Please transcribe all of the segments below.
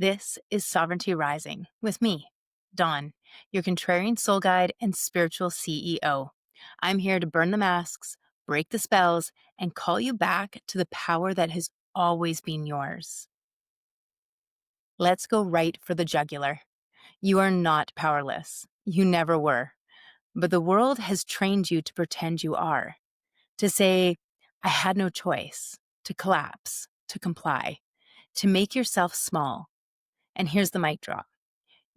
This is Sovereignty Rising with me, Dawn, your contrarian soul guide and spiritual CEO. I'm here to burn the masks, break the spells, and call you back to the power that has always been yours. Let's go right for the jugular. You are not powerless. You never were. But the world has trained you to pretend you are, to say, I had no choice, to collapse, to comply, to make yourself small. And here's the mic drop.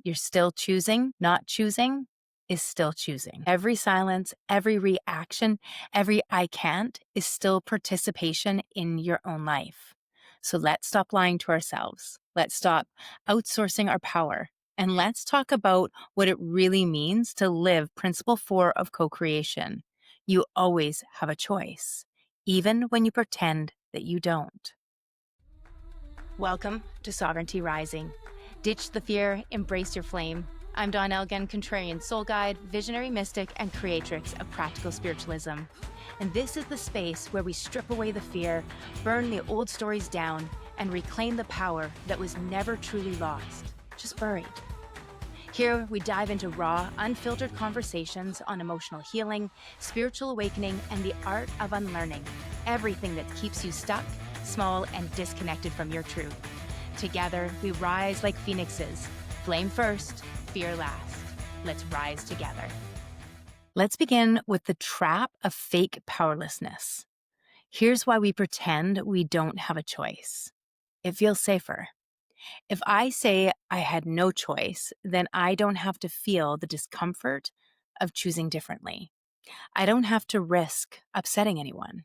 You're still choosing. Not choosing is still choosing. Every silence, every reaction, every I can't is still participation in your own life. So let's stop lying to ourselves. Let's stop outsourcing our power. And let's talk about what it really means to live Principle 4 of co-creation. You always have a choice, even when you pretend that you don't. Welcome to Sovereignty Rising. Ditch the fear, embrace your flame. I'm Dawn Elgin, Contrarian soul guide, visionary mystic, and creatrix of practical spiritualism. And this is the space where we strip away the fear, burn the old stories down, and reclaim the power that was never truly lost, just buried. Here, we dive into raw, unfiltered conversations on emotional healing, spiritual awakening, and the art of unlearning. Everything that keeps you stuck, small, and disconnected from your truth. Together, we rise like phoenixes. Flame first, fear last. Let's rise together. Let's begin with the trap of fake powerlessness. Here's why we pretend we don't have a choice. It feels safer. If I say I had no choice, then I don't have to feel the discomfort of choosing differently. I don't have to risk upsetting anyone.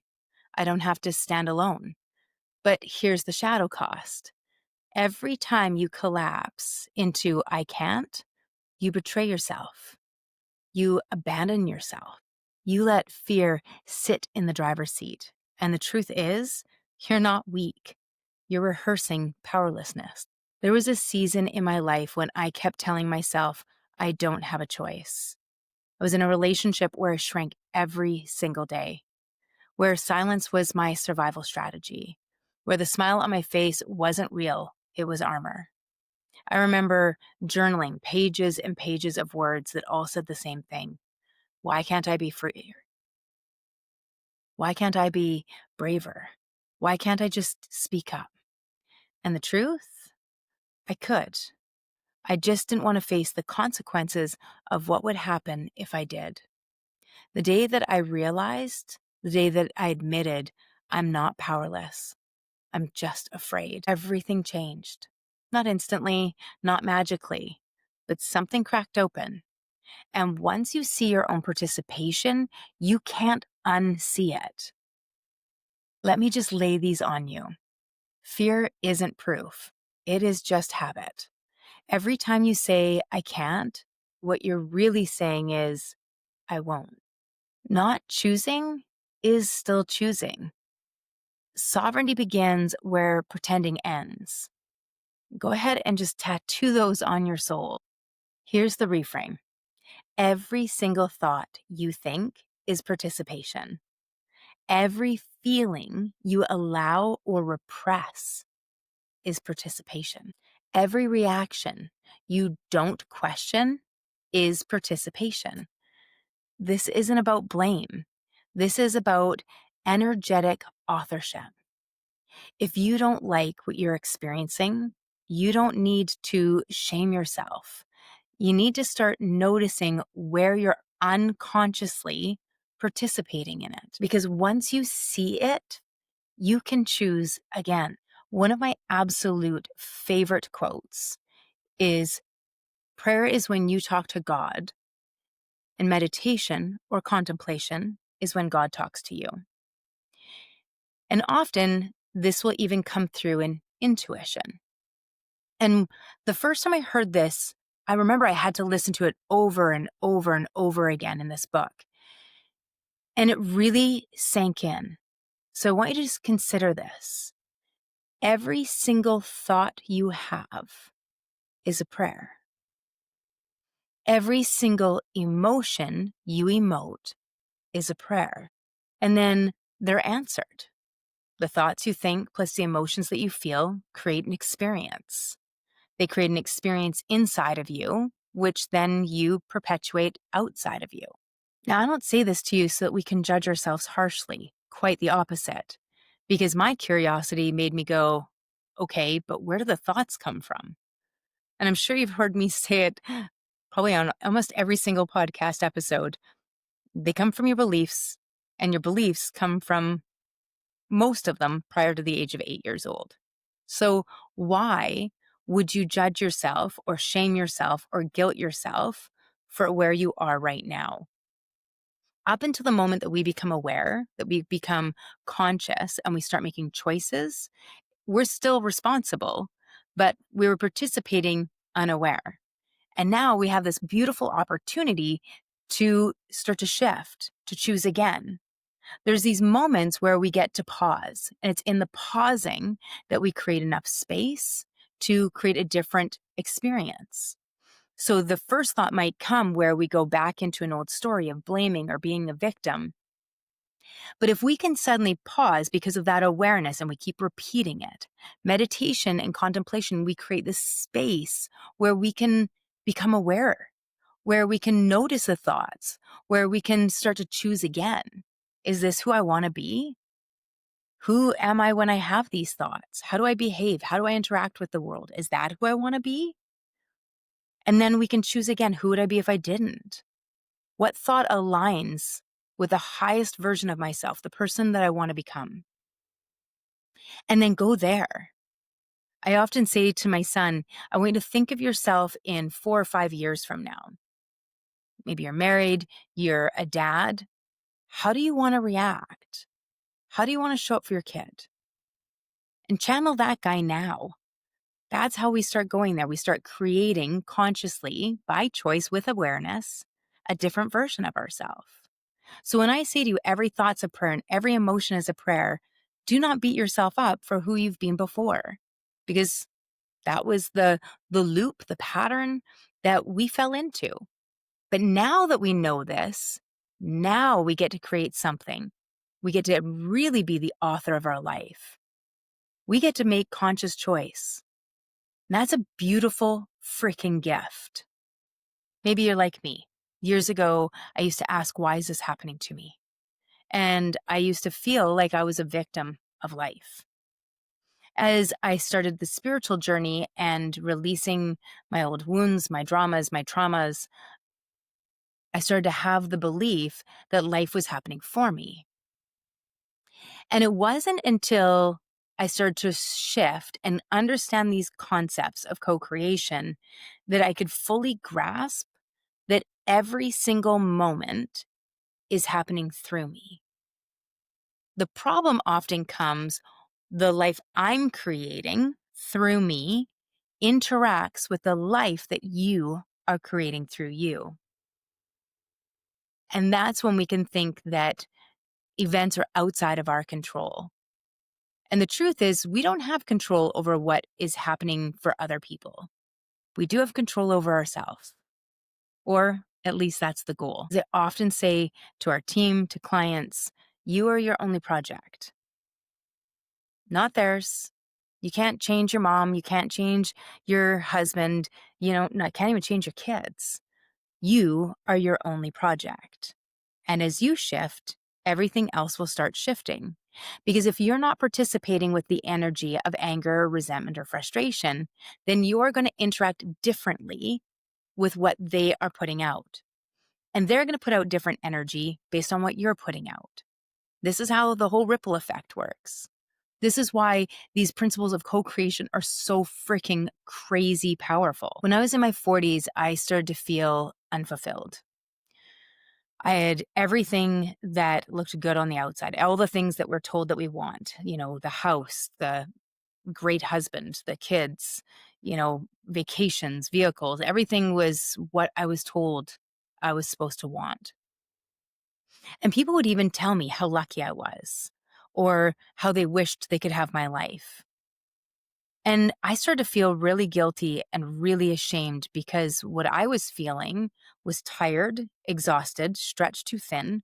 I don't have to stand alone. But here's the shadow cost. Every time you collapse into I can't, you betray yourself. You abandon yourself. You let fear sit in the driver's seat. And the truth is, you're not weak. You're rehearsing powerlessness. There was a season in my life when I kept telling myself, I don't have a choice. I was in a relationship where I shrank every single day, where silence was my survival strategy, where the smile on my face wasn't real, it was armor. I remember journaling pages and pages of words that all said the same thing. Why can't I be free? Why can't I be braver? Why can't I just speak up? And the truth? I could. I just didn't want to face the consequences of what would happen if I did. The day that I realized, the day that I admitted I'm not powerless, I'm just afraid, everything changed. Not instantly, not magically, but something cracked open. And once you see your own participation, you can't unsee it. Let me just lay these on you. Fear isn't proof. It is just habit. Every time you say, I can't, what you're really saying is, I won't. Not choosing is still choosing. Sovereignty begins where pretending ends. Go ahead and just tattoo those on your soul. Here's the reframe. Every single thought you think is participation. Every feeling you allow or repress is participation. Every reaction you don't question is participation. This isn't about blame. This is about energetic authorship. If you don't like what you're experiencing, you don't need to shame yourself. You need to start noticing where you're unconsciously participating in it. Because once you see it, you can choose again. One of my absolute favorite quotes is, prayer is when you talk to God, and meditation or contemplation is when God talks to you. And often this will even come through in intuition. And the first time I heard this, I remember I had to listen to it over and over and over again in this book. And it really sank in. So I want you to just consider this. Every single thought you have is a prayer. Every single emotion you emote is a prayer. And then they're answered. The thoughts you think plus the emotions that you feel create an experience. They create an experience inside of you, which then you perpetuate outside of you. Now, I don't say this to you so that we can judge ourselves harshly, quite the opposite, because my curiosity made me go, okay, but where do the thoughts come from? And I'm sure you've heard me say it probably on almost every single podcast episode. They come from your beliefs, and your beliefs come from most of them prior to the age of 8 years old. So why would you judge yourself or shame yourself or guilt yourself for where you are right now? Up until the moment that we become aware, that we become conscious and we start making choices, we're still responsible, but we were participating unaware. And now we have this beautiful opportunity to start to shift, to choose again. There's these moments where we get to pause, and it's in the pausing that we create enough space to create a different experience. So the first thought might come where we go back into an old story of blaming or being a victim. But if we can suddenly pause because of that awareness and we keep repeating it, meditation and contemplation, we create this space where we can become aware, where we can notice the thoughts, where we can start to choose again. Is this who I want to be? Who am I when I have these thoughts? How do I behave? How do I interact with the world? Is that who I want to be? And then we can choose again. Who would I be if I didn't? What thought aligns with the highest version of myself, the person that I want to become? And then go there. I often say to my son, I want you to think of yourself in 4 or 5 years from now. Maybe you're married, you're a dad. How do you want to react? How do you want to show up for your kid? And channel that guy now. That's how we start going there. We start creating consciously, by choice, with awareness, a different version of ourselves. So when I say to you, every thought's a prayer and every emotion is a prayer, do not beat yourself up for who you've been before, because that was the loop, the pattern that we fell into. But now that we know this, now we get to create something. We get to really be the author of our life. We get to make conscious choice. And that's a beautiful freaking gift. Maybe you're like me. Years ago, I used to ask, why is this happening to me? And I used to feel like I was a victim of life. As I started the spiritual journey and releasing my old wounds, my dramas, my traumas, I started to have the belief that life was happening for me. And it wasn't until I started to shift and understand these concepts of co-creation that I could fully grasp that every single moment is happening through me. The problem often comes, the life I'm creating through me interacts with the life that you are creating through you. And that's when we can think that events are outside of our control. And the truth is, we don't have control over what is happening for other people. We do have control over ourselves, or at least that's the goal. As I often say to our team, to clients, you are your only project, not theirs. You can't change your mom. You can't change your husband. Can't even change your kids. You are your only project. And as you shift, everything else will start shifting. Because if you're not participating with the energy of anger, resentment, or frustration, then you're going to interact differently with what they are putting out. And they're going to put out different energy based on what you're putting out. This is how the whole ripple effect works. This is why these principles of co-creation are so freaking crazy powerful. When I was in my 40s, I started to feel unfulfilled. I had everything that looked good on the outside, all the things that we're told that we want, the house, the great husband, the kids, vacations, vehicles, everything was what I was told I was supposed to want. And people would even tell me how lucky I was or how they wished they could have my life. And I started to feel really guilty and really ashamed because what I was feeling was tired, exhausted, stretched too thin.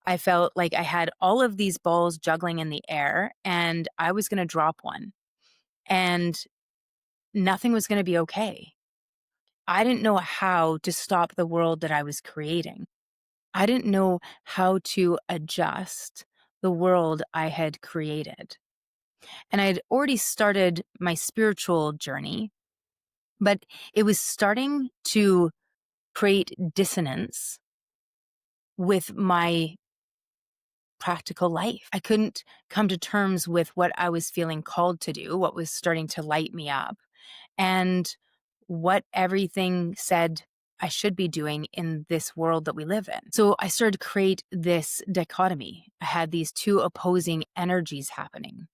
I felt like I had all of these balls juggling in the air and I was going to drop one. And nothing was going to be okay. I didn't know how to stop the world that I was creating. I didn't know how to adjust the world I had created. And I had already started my spiritual journey, but it was starting to create dissonance with my practical life. I couldn't come to terms with what I was feeling called to do, what was starting to light me up, and what everything said I should be doing in this world that we live in. So I started to create this dichotomy. I had these two opposing energies happening,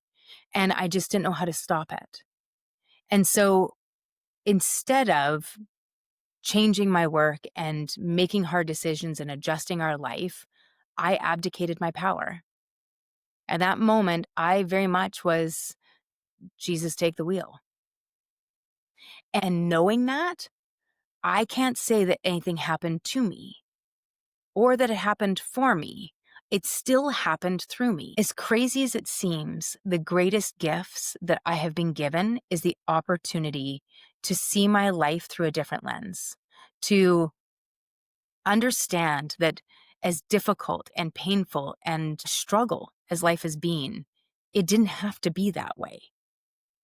and I just didn't know how to stop it. And so instead of changing my work and making hard decisions and adjusting our life, I abdicated my power. At that moment, I very much was, Jesus, take the wheel. And knowing that, I can't say that anything happened to me or that it happened for me. It still happened through me. As crazy as it seems, the greatest gifts that I have been given is the opportunity to see my life through a different lens, to understand that as difficult and painful and struggle as life has been, it didn't have to be that way.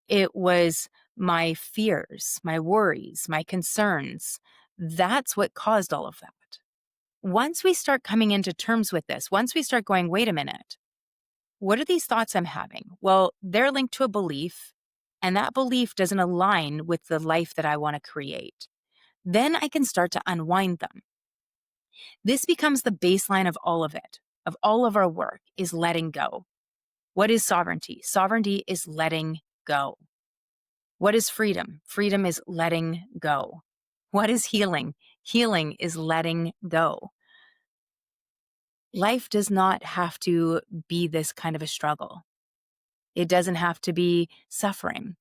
It was my fears, my worries, my concerns. That's what caused all of that. Once we start coming into terms with this, once we start going, wait a minute, what are these thoughts I'm having? Well, they're linked to a belief, and that belief doesn't align with the life that I want to create. Then I can start to unwind them. This becomes the baseline of all of it, of all of our work, is letting go. What is sovereignty? Sovereignty is letting go. What is freedom? Freedom is letting go. What is healing? Healing is letting go. Life does not have to be this kind of a struggle. It doesn't have to be suffering.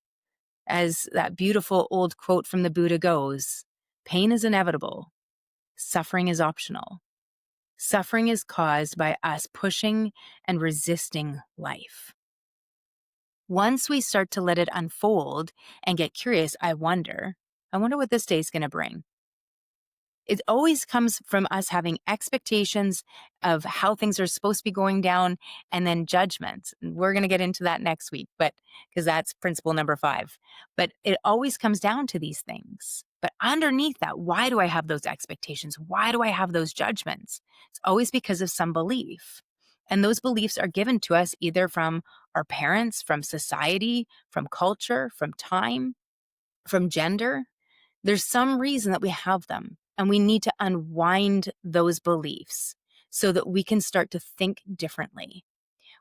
As that beautiful old quote from the Buddha goes, pain is inevitable. Suffering is optional. Suffering is caused by us pushing and resisting life. Once we start to let it unfold and get curious, I wonder what this day is going to bring. It always comes from us having expectations of how things are supposed to be going down and then judgments. We're going to get into that next week, but because that's principle number 5. But it always comes down to these things. But underneath that, why do I have those expectations? Why do I have those judgments? It's always because of some belief. And those beliefs are given to us either from our parents, from society, from culture, from time, from gender. There's some reason that we have them, and we need to unwind those beliefs so that we can start to think differently.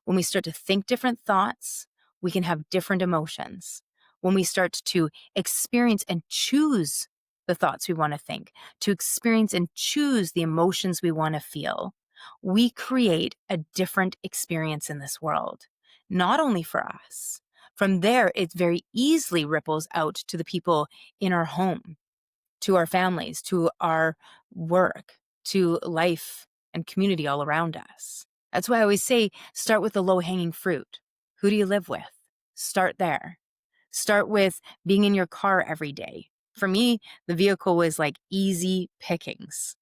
When we start to think different thoughts, we can have different emotions. When we start to experience and choose the thoughts we want to think, to experience and choose the emotions we want to feel, we create a different experience in this world, not only for us. From there, it very easily ripples out to the people in our home, to our families, to our work, to life and community all around us. That's why I always say, start with the low-hanging fruit. Who do you live with? Start there. Start with being in your car every day. For me, the vehicle was like easy pickings.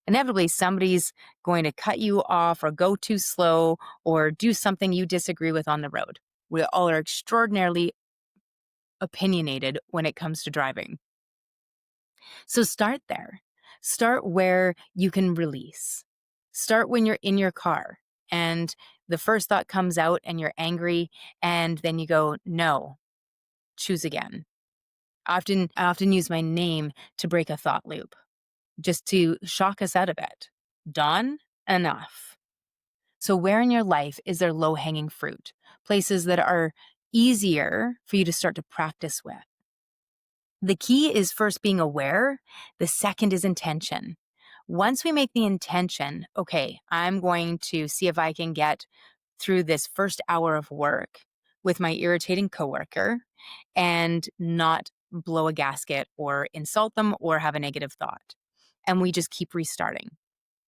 Inevitably, somebody's going to cut you off or go too slow or do something you disagree with on the road. We all are extraordinarily opinionated when it comes to driving. So start there. Start where you can release. Start when you're in your car and the first thought comes out and you're angry, and then you go, no, choose again. I often use my name to break a thought loop, just to shock us out of it. Dawn, enough. So where in your life is there low-hanging fruit? Places that are easier for you to start to practice with. The key is first being aware. The second is intention. Once we make the intention, okay, I'm going to see if I can get through this first hour of work with my irritating coworker and not blow a gasket or insult them or have a negative thought. And we just keep restarting.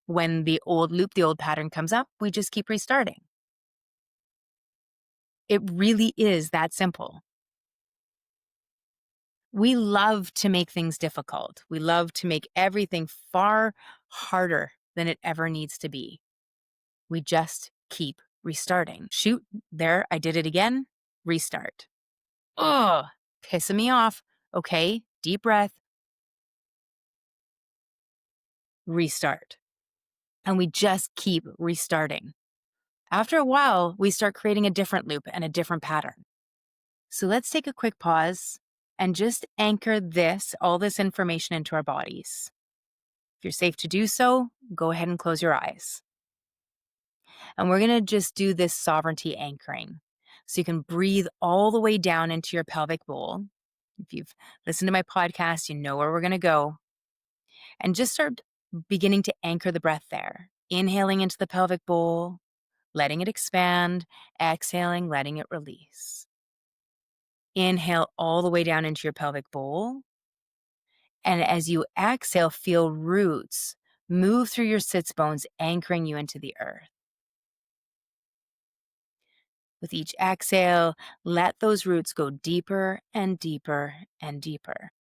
When the old loop, the old pattern comes up, we just keep restarting. It really is that simple. We love to make things difficult. We love to make everything far harder than it ever needs to be. We just keep restarting. Shoot, there, I did it again. Restart. Ugh, pissing me off. Okay, deep breath. Restart. And we just keep restarting. After a while, we start creating a different loop and a different pattern. So let's take a quick pause and just anchor all this information into our bodies. If you're safe to do so, go ahead and close your eyes. And we're going to just do this sovereignty anchoring. So you can breathe all the way down into your pelvic bowl. If you've listened to my podcast, you know where we're going to go. And just start beginning to anchor the breath there. Inhaling into the pelvic bowl, letting it expand, exhaling, letting it release. Inhale all the way down into your pelvic bowl. And as you exhale, feel roots move through your sits bones, anchoring you into the earth. With each exhale, let those roots go deeper and deeper and deeper.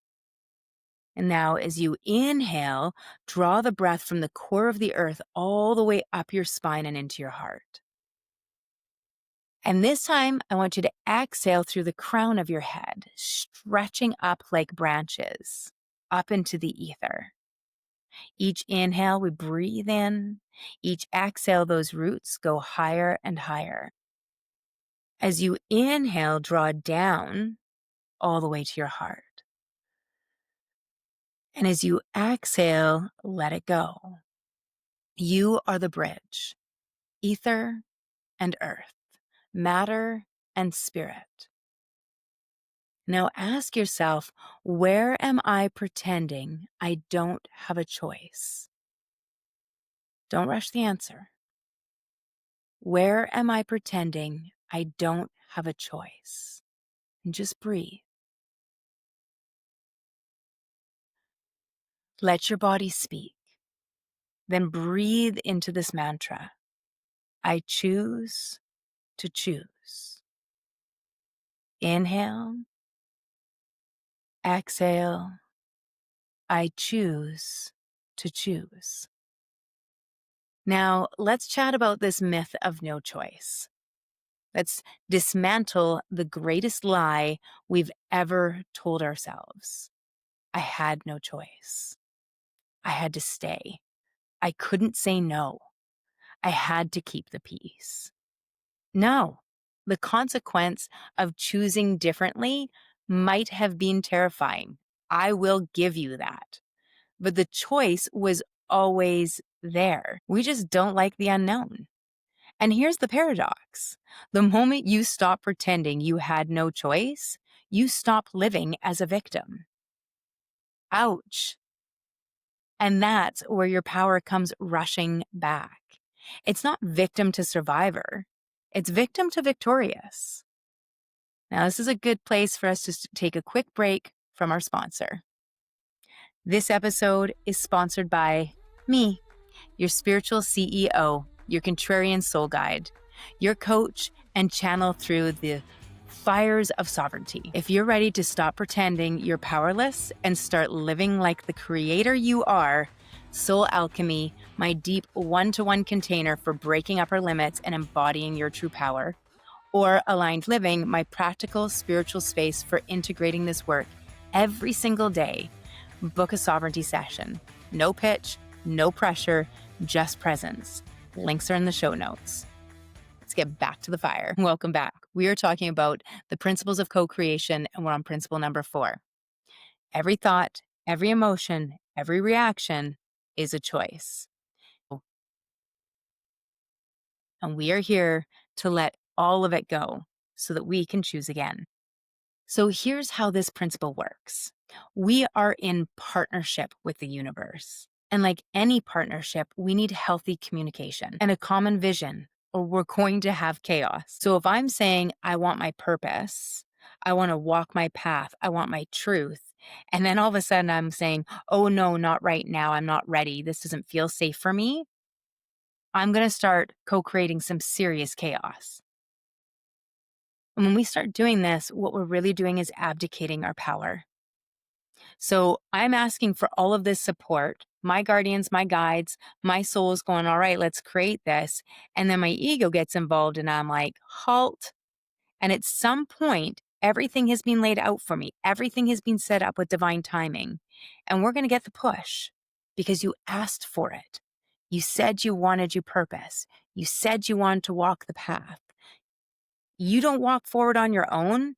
And now, as you inhale, draw the breath from the core of the earth all the way up your spine and into your heart. And this time, I want you to exhale through the crown of your head, stretching up like branches, up into the ether. Each inhale, we breathe in. Each exhale, those roots go higher and higher. As you inhale, draw down all the way to your heart. And as you exhale, let it go. You are the bridge, ether and earth, matter and spirit. Now ask yourself, where am I pretending I don't have a choice? Don't rush the answer. Where am I pretending I don't have a choice? And just breathe. Let your body speak. Then breathe into this mantra. I choose to choose. Inhale. Exhale. I choose to choose. Now, let's chat about this myth of no choice. Let's dismantle the greatest lie we've ever told ourselves. I had no choice. I had to stay. I couldn't say no. I had to keep the peace. No, the consequence of choosing differently might have been terrifying. I will give you that. But the choice was always there. We just don't like the unknown. And here's the paradox. The moment you stop pretending you had no choice, you stop living as a victim. Ouch. And that's where your power comes rushing back. It's not victim to survivor. It's victim to victorious. Now, this is a good place for us to take a quick break from our sponsor. This episode is sponsored by me, your spiritual CEO, your contrarian soul guide, your coach and channel through the fires of sovereignty. If you're ready to stop pretending you're powerless and start living like the creator you are, Soul Alchemy, my deep one-to-one container for breaking up our limits and embodying your true power, or Aligned Living, my practical spiritual space for integrating this work every single day, book a sovereignty session. No pitch, no pressure, just presence. Links are in the show notes. Let's get back to the fire. Welcome back. We are talking about the principles of co-creation, and we're on principle number 4. Every thought, every emotion, every reaction is a choice. And we are here to let all of it go so that we can choose again. So here's how this principle works. We are in partnership with the universe. And like any partnership, we need healthy communication and a common vision, or we're going to have chaos. So if I'm saying, I want my purpose, I want to walk my path, I want my truth, and then all of a sudden I'm saying, oh no, not right now, I'm not ready, this doesn't feel safe for me, I'm going to start co-creating some serious chaos. And when we start doing this, what we're really doing is abdicating our power. So I'm asking for all of this support. My guardians, my guides, my soul is going, all right, let's create this. And then my ego gets involved and I'm like, halt. And at some point, everything has been laid out for me. Everything has been set up with divine timing. And we're going to get the push because you asked for it. You said you wanted your purpose. You said you wanted to walk the path. You don't walk forward on your own.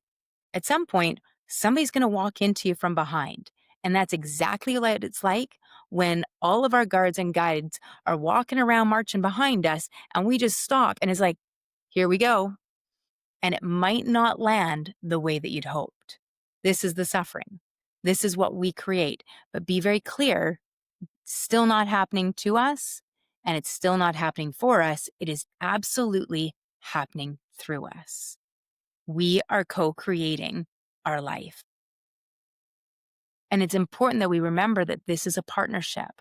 At some point, somebody's going to walk into you from behind. And that's exactly what it's like when all of our guards and guides are walking around marching behind us and we just stop and it's like, here we go. And it might not land the way that you'd hoped. This is the suffering. This is what we create. But be very clear, it's still not happening to us and it's still not happening for us. It is absolutely happening through us. We are co-creating our life. And it's important that we remember that this is a partnership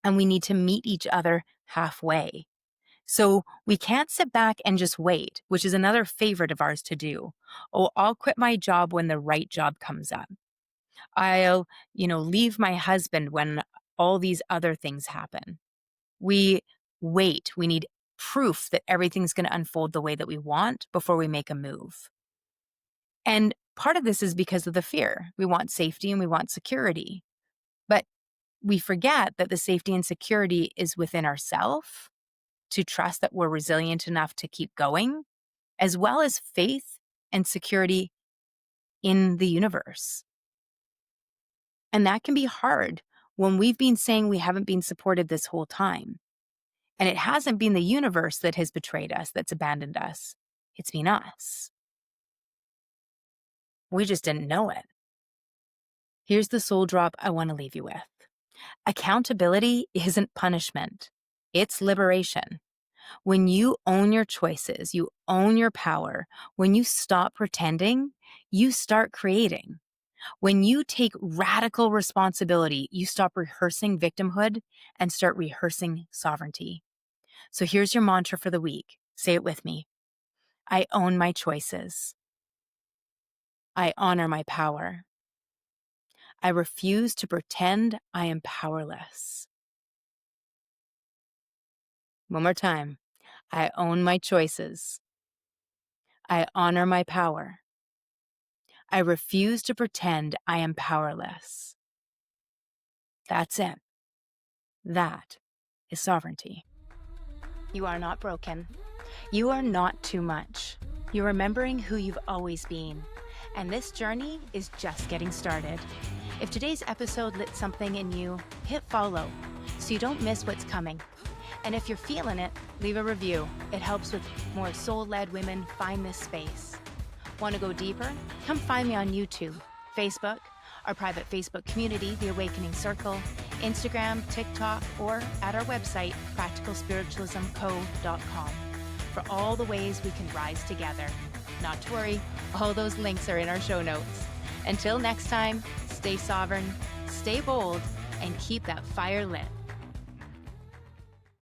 and we need to meet each other halfway. So we can't sit back and just wait, which is another favorite of ours to do. Oh, I'll quit my job when the right job comes up. I'll, leave my husband when all these other things happen. We wait. We need proof that everything's going to unfold the way that we want before we make a move. And part of this is because of the fear. We want safety and we want security. But we forget that the safety and security is within ourselves, to trust that we're resilient enough to keep going, as well as faith and security in the universe. And that can be hard when we've been saying we haven't been supported this whole time. And it hasn't been the universe that has betrayed us, that's abandoned us. It's been us. We just didn't know it. Here's the soul drop I want to leave you with. Accountability isn't punishment. It's liberation. When you own your choices, you own your power. When you stop pretending, you start creating. When you take radical responsibility, you stop rehearsing victimhood and start rehearsing sovereignty. So here's your mantra for the week. Say it with me. I own my choices. I honor my power. I refuse to pretend I am powerless. One more time. I own my choices. I honor my power. I refuse to pretend I am powerless. That's it. That is sovereignty. You are not broken. You are not too much. You're remembering who you've always been. And this journey is just getting started. If today's episode lit something in you, hit follow so you don't miss what's coming. And if you're feeling it, leave a review. It helps with more soul-led women find this space. Want to go deeper? Come find me on YouTube, Facebook, our private Facebook community, The Awakening Circle, Instagram, TikTok, or at our website, practicalspiritualismco.com, for all the ways we can rise together. Not to worry, all those links are in our show notes. Until next time, stay sovereign, stay bold, and keep that fire lit.